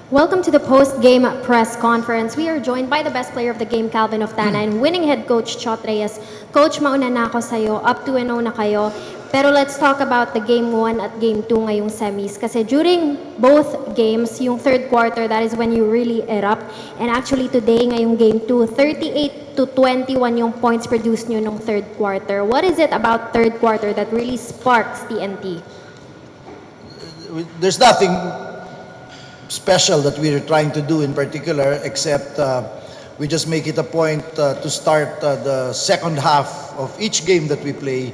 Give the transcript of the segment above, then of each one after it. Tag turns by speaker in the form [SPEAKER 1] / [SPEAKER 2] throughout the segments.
[SPEAKER 1] Welcome to the post-game press conference. We are joined by the best player of the game, Calvin Oftana, and winning head coach, Chot Reyes. Coach, mauna na ako sa'yo. Up 2-0 na kayo. Pero let's talk about the game 1 at game 2 ngayong semis. Kasi during both games, yung third quarter, that is when you really erupt. And actually today, ngayong game 2, 38-21 yung points produced nyo nung third quarter. What is it about third quarter that really sparks TNT?
[SPEAKER 2] There's nothing special that we're trying to do in particular, except we just make it a point to start the second half of each game that we play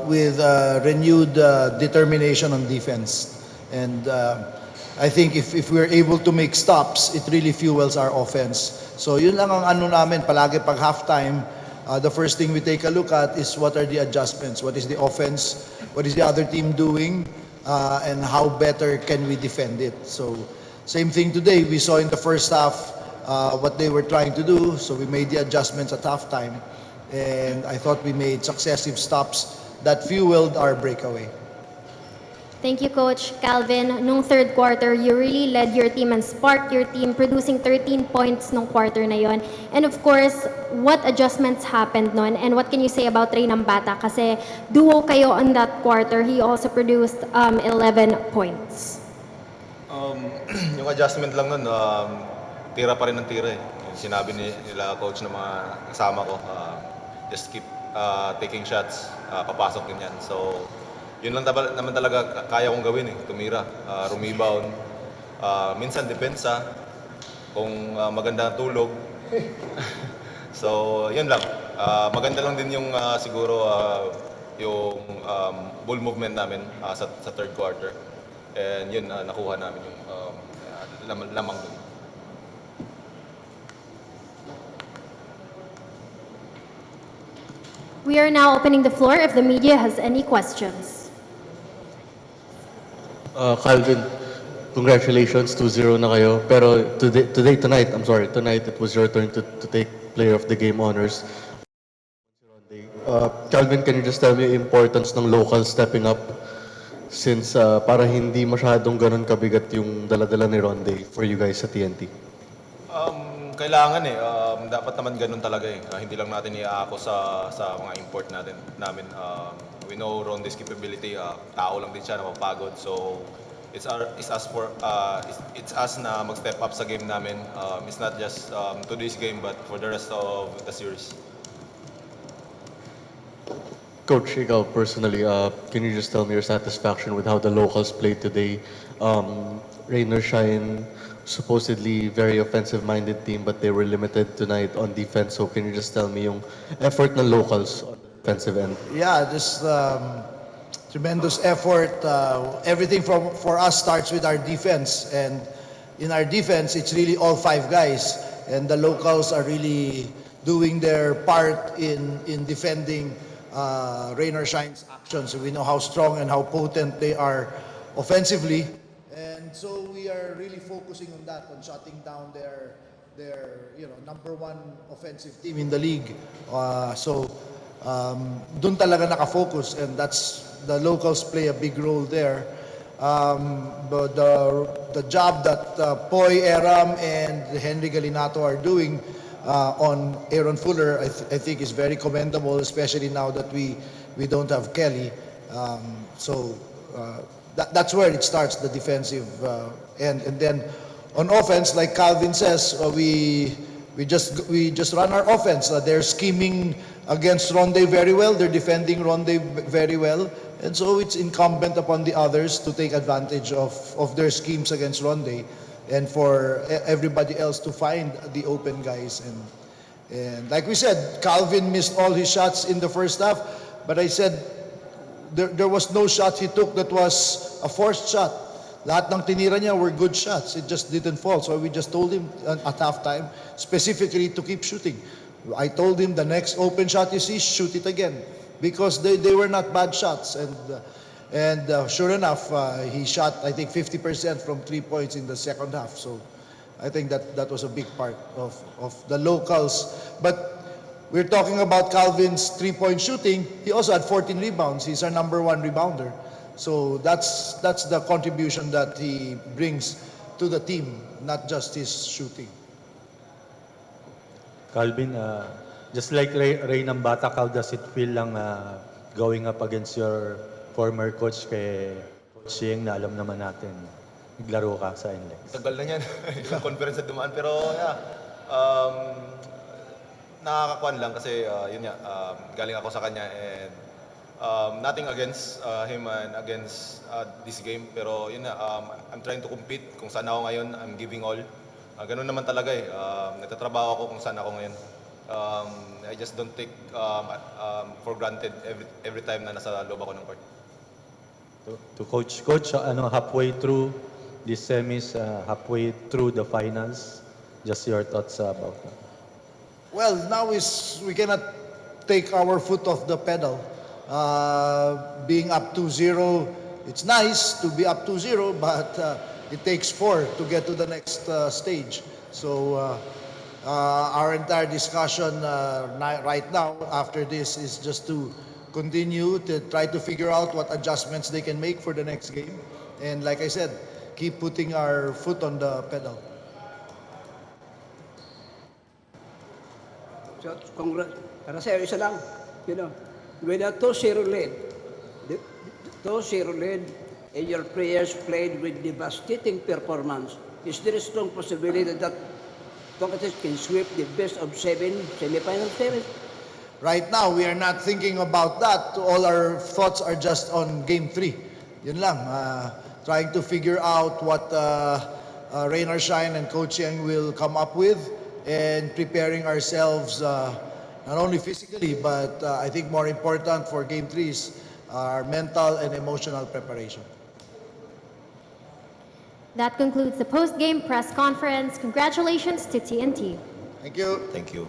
[SPEAKER 2] with renewed determination on defense. And I think if we're able to make stops, it really fuels our offense. So yun lang ang ano namin, palagi pag halftime, the first thing we take a look at is what are the adjustments, what is the offense, what is the other team doing, and how better can we defend it. So same thing today, we saw in the first half what they were trying to do, so we made the adjustments at halftime, and I thought we made successive stops that fueled our breakaway.
[SPEAKER 1] Thank you, Coach. Calvin, nung third quarter, you really led your team and sparked your team, producing 13 points nung quarter na yon. And of course, what adjustments happened nun? And what can you say about Rey Bata? Kasi duo kayo on that quarter. He also produced 11 points.
[SPEAKER 3] Yung adjustment lang nun, tira pa rin ng tira eh. Yung sinabi nila coach ng mga kasama ko, just keep taking shots, papasok din yan. So, yun lang naman talaga kaya kong gawin eh, tumira, rumebound, minsan depensa, kung maganda ang tulog. So, yun lang. Maganda lang din yung siguro yung ball movement namin sa third quarter. And yun, nakuha namin yung lamang dun.
[SPEAKER 1] We are now opening the floor if the media has any questions.
[SPEAKER 4] Calvin, congratulations, 2-0 na kayo. Pero tonight, it was your turn to take player of the game honors. Calvin, can you just tell me the importance ng locals stepping up since para hindi masyadong ganun kabigat yung dala-dala ni Ronde for you guys sa TNT?
[SPEAKER 3] Kailangan eh. Dapat naman ganun talaga eh. Hindi lang natin iaako sa mga import namin. We know Ronde's capability. Tao lang din siya na mapagod. So it's us na mag-step up sa game namin. It's not just today's game but for the rest of the series.
[SPEAKER 4] Coach, ikaw personally, can you just tell me your satisfaction with how the locals played today? Rainer Shine, supposedly very offensive-minded team, but they were limited tonight on defense. So can you just tell me yung effort ng locals on the defensive end?
[SPEAKER 2] Yeah, just tremendous effort. Everything for us starts with our defense, and in our defense, it's really all five guys, and the locals are really doing their part in defending Rain or Shine's actions. So we know how strong and how potent they are offensively, and so we are really focusing on that, on shutting down their number one offensive team in the league. Dun talaga nakafocus, and that's the locals play a big role there. But the job that Poy, Eram, and Henry Galinato are doing on Aaron Fuller, I think is very commendable, especially now that we don't have Kelly. That's where it starts, the defensive end, and then on offense, like Calvin says, we just run our offense. They're scheming against Ronde very well. They're defending Ronde very well, and so it's incumbent upon the others to take advantage of their schemes against Ronde, and for everybody else to find the open guys. And like we said, Calvin missed all his shots in the first half, but I said there was no shot he took that was a forced shot. Lahat ng tinira niya were good shots. It just didn't fall. So we just told him at halftime specifically to keep shooting. I told him the next open shot you see, shoot it again, because they were not bad shots. And sure enough, he shot I think 50% from 3 points in the second half. So I think that was a big part of the locals. But we're talking about Calvin's 3-point shooting. He also had 14 rebounds. He's our number one rebounder. So that's the contribution that he brings to the team, not just his shooting.
[SPEAKER 5] Calvin, just like Ray ng Bata, how does it feel lang going up against your former coach kay Coach Yeng na alam naman natin, naglaro ka sa NLEX?
[SPEAKER 3] Tagal na yan. Ilang conference na dumaan. Pero yeah, nakakakuan lang kasi yun nga, galing ako sa kanya and nothing against him and against this game. Pero yun nga, I'm trying to compete. Kung saan ako ngayon, I'm giving all. Ganun naman talaga eh. Nagtatrabaho ako kung saan ako ngayon. I just don't take for granted every time na nasa loob ako ng court.
[SPEAKER 5] To Coach, halfway through the semis, halfway through the finals, just your thoughts about that?
[SPEAKER 2] Well, now is we cannot take our foot off the pedal. Being up 2-0, it's nice to be up 2-0, but it takes 4 to get to the next stage. So our entire discussion right now after this is just to continue to try to figure out what adjustments they can make for the next game. And like I said, keep putting our foot on the pedal.
[SPEAKER 6] So, para sa'yo, isa lang, with a 2-0 lead, the 2-0 lead, and your players played with devastating performance, is there a strong possibility that Tongates can sweep the best of 7 semifinal series?
[SPEAKER 2] Right now, we are not thinking about that. All our thoughts are just on Game 3. Yun lang. Trying to figure out what Rainer Shine and Coach Yang will come up with and preparing ourselves not only physically, but I think more important for Game 3 is our mental and emotional preparation.
[SPEAKER 1] That concludes the post-game press conference. Congratulations to TNT.
[SPEAKER 2] Thank you.
[SPEAKER 3] Thank you.